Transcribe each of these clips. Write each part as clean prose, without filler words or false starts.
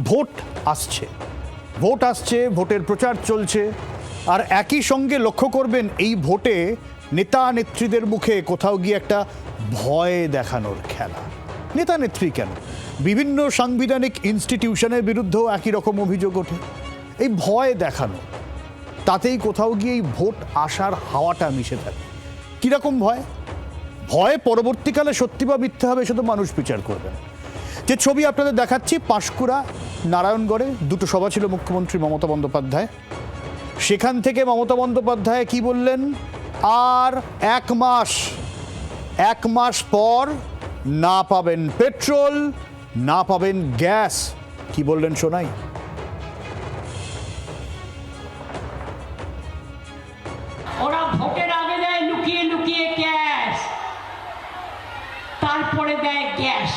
Vote আসছে, ভোটের প্রচার চলছে, আর একই সঙ্গে লক্ষ্য করবেন এই ভোটে নেতা নেত্রীদের মুখে কোথাও গিয়ে একটা ভয় দেখানোর খেলা। নেতা নেত্রী কেন, বিভিন্ন সাংবিধানিক ইনস্টিটিউশনের বিরুদ্ধেও একই রকম অভিযোগ ওঠে। এই ভয় দেখানো, তাতেই কোথাও গিয়ে এই ভোট আসার হাওয়াটা মিশে থাকে। কীরকম ভয়? ভয় পরবর্তীকালে সত্যি বা মিথ্যা হবে সেটা মানুষ বিচার করবেন। যে ছবি আপনাদের দেখাচ্ছি, পাঁশকুড়া নারায়ণগড়ে দুটো সভা ছিল মুখ্যমন্ত্রী মমতা বন্দ্যোপাধ্যায়। সেখান থেকে মমতা বন্দ্যোপাধ্যায় কি বললেন, আর এক মাস পর না পাবেন পেট্রোল, না পাবেন গ্যাস। কি বললেন শোনাই। ওরা ভোটের আগে দেয় লুকিয়ে লুকিয়ে গ্যাস, তারপরে দেয় গ্যাস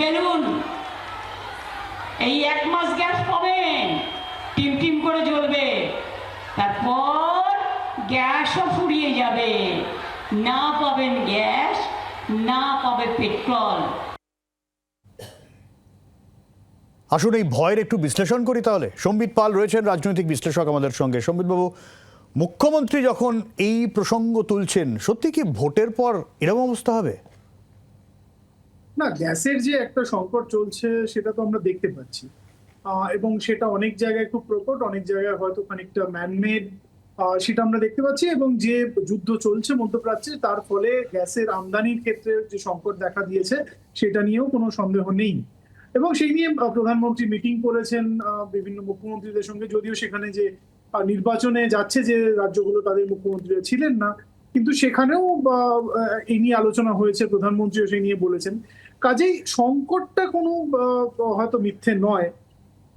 বেলুন। এই 1 মাস গ্যাস পাবেন, টিম টিম করে জ্বলবে, তারপর গ্যাসও ফুরিয়ে যাবে, না পাবেন গ্যাস, না পাবে পেট্রোল। আসুন এই ভয়ের একটু বিশ্লেষণ করি তাহলে। সম্বিত পাল রয়েছেন, রাজনৈতিক বিশ্লেষক আমাদের সঙ্গে। সম্বিতবাবু, মুখ্যমন্ত্রী যখন এই প্রসঙ্গ তুলছেন, সত্যি কি ভোটের পর এরকম অবস্থা হবে? না, গ্যাসের যে একটা সংকট চলছে সেটা তো আমরা দেখতে পাচ্ছি, এবং সেটা অনেক জায়গায় খুব প্রকট, অনেক জায়গায় হয়তো খানিকটা ম্যানমেড, সেটা আমরা দেখতে পাচ্ছি। এবং যে যুদ্ধ চলছে মধ্যপ্রাচ্যে, তার ফলে গ্যাসের আমদানির ক্ষেত্রে যে সংকট দেখা দিয়েছে সেটা নিয়েও কোনো সন্দেহ নেই। এবং সেই নিয়ে প্রধানমন্ত্রী মিটিং করেছেন বিভিন্ন মুখ্যমন্ত্রীদের সঙ্গে, যদিও সেখানে যে নির্বাচনে যাচ্ছে যে রাজ্যগুলো, তাদের মুখ্যমন্ত্রীরা ছিলেন না, কিন্তু সেখানেও এই নিয়ে আলোচনা হয়েছে, প্রধানমন্ত্রীও সেই নিয়ে বলেছেন। কাজেই সংকটটা কোনো হয়তো মিথ্যে নয়,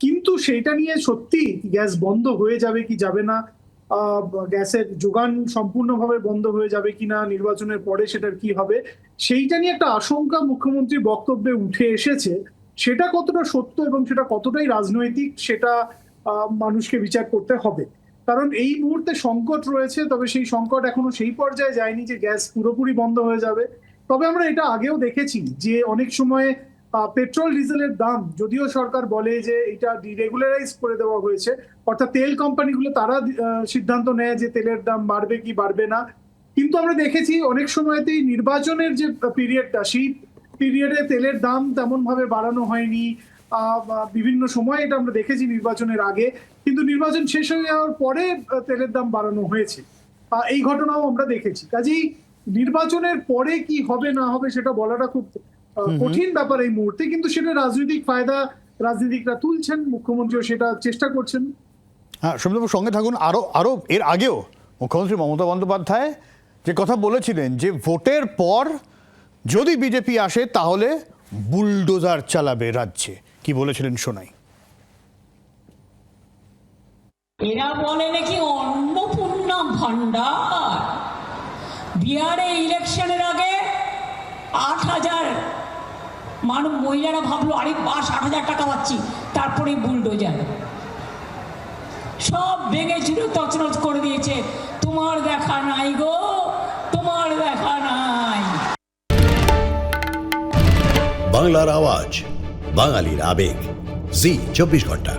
কিন্তু সেইটা নিয়ে সত্যি গ্যাস বন্ধ হয়ে যাবে কি যাবে না, গ্যাসের যোগান সম্পূর্ণভাবে বন্ধ হয়ে যাবে কিনা, নির্বাচনের পরে সেটার কি হবে, সেইটা নিয়ে একটা আশঙ্কা মুখ্যমন্ত্রীর বক্তব্যে উঠে এসেছে। সেটা কতটা সত্য এবং সেটা কতটাই রাজনৈতিক, সেটা মানুষকে বিচার করতে হবে। কারণ এই মুহূর্তে সংকট রয়েছে, তবে সেই সংকট এখনো সেই পর্যায়ে যায়নি যে গ্যাস পুরোপুরি বন্ধ হয়ে যাবে। তবে আমরা এটা আগেও দেখেছি যে অনেক সময় পেট্রোল ডিজেলের দাম, যদিও সরকার বলে যে এটা ডিরেগুলারাইজ করে দেওয়া হয়েছে, অর্থাৎ তেল কোম্পানিগুলো তারা সিদ্ধান্ত নেয় যে তেলের দাম বাড়বে কি বাড়বে না, কিন্তু আমরা দেখেছি অনেক সময়তেই নির্বাচনের যে পিরিয়ডটা, সেই পিরিয়ডে তেলের দাম তেমন ভাবে বাড়ানো হয়নি। বিভিন্ন সময় এটা আমরা দেখেছি নির্বাচনের আগে, কিন্তু নির্বাচন শেষ হয়ে যাওয়ার পরে তেলের দাম বাড়ানো হয়েছে। এই ঘটনাও আমরা দেখেছি। কাজেই নির্বাচনের পরে কি হবে না হবে সেটা বলাটা খুব কঠিন ব্যাপার এই মুহূর্তে, কিন্তু সেটা রাজনৈতিক ফায়দা রাজনীতিকরা তুলছেন, মুখ্যমন্ত্রীও সেটা চেষ্টা করছেন। হ্যাঁ, সম্বিতবাবু সঙ্গে থাকুন। আরো এর আগেও মুখ্যমন্ত্রী মমতা বন্দ্যোপাধ্যায় যে কথা বলেছিলেন যে ভোটের পর যদি বিজেপি আসে তাহলে বুলডোজার চালাবে রাজ্যে। কি বলেছিলেন শোনাই। এরা বলে নাকি অন্নপূর্ণা ভান্ডার। বিহারে ইলেকশনের আগে 8,000 মহিলারা ভাবলো আরে বাস 8,000 টাকা পাচ্ছি, তারপরে বুলডোজার সব ভেঙে চুরে তছনছ করে দিয়েছে। তোমার দেখা নাই গো, তোমার দেখা নাই। বাংলার আওয়াজ, বাঙালির আবেগ, জি 24 ঘন্টা।